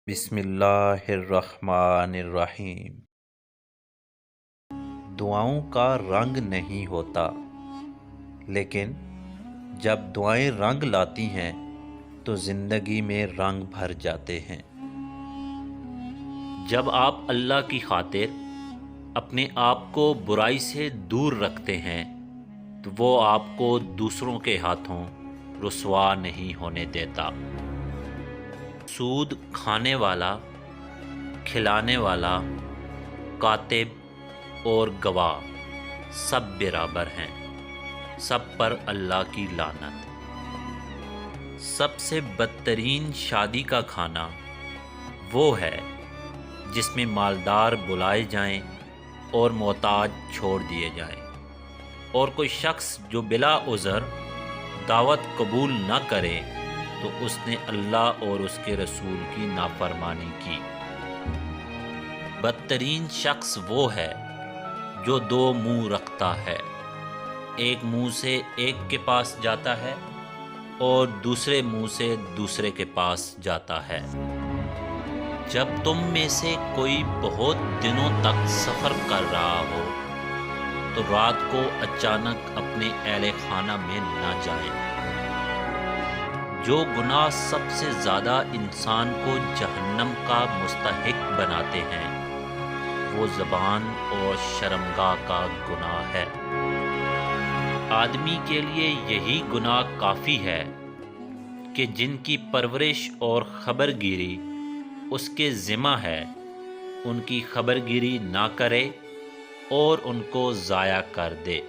بسم اللہ الرحمن الرحیم۔ دعاؤں کا رنگ نہیں ہوتا، لیکن جب دعائیں رنگ لاتی ہیں تو زندگی میں رنگ بھر جاتے ہیں۔ جب آپ اللہ کی خاطر اپنے آپ کو برائی سے دور رکھتے ہیں تو وہ آپ کو دوسروں کے ہاتھوں رسوا نہیں ہونے دیتا۔ سود کھانے والا، کھلانے والا، کاتب اور گواہ سب برابر ہیں، سب پر اللہ کی لعنت۔ سب سے بدترین شادی کا کھانا وہ ہے جس میں مالدار بلائے جائیں اور محتاج چھوڑ دیے جائیں، اور کوئی شخص جو بلا عذر دعوت قبول نہ کرے تو اس نے اللہ اور اس کے رسول کی نافرمانی کی۔ بدترین شخص وہ ہے جو دو منہ رکھتا ہے، ایک منہ سے ایک کے پاس جاتا ہے اور دوسرے منہ سے دوسرے کے پاس جاتا ہے۔ جب تم میں سے کوئی بہت دنوں تک سفر کر رہا ہو تو رات کو اچانک اپنے اہل خانہ میں نہ جائیں۔ جو گناہ سب سے زیادہ انسان کو جہنم کا مستحق بناتے ہیں وہ زبان اور شرمگاہ کا گناہ ہے۔ آدمی کے لیے یہی گناہ کافی ہے کہ جن کی پرورش اور خبر گیری اس کے ذمہ ہے ان کی خبر گیری نہ کرے اور ان کو ضائع کر دے۔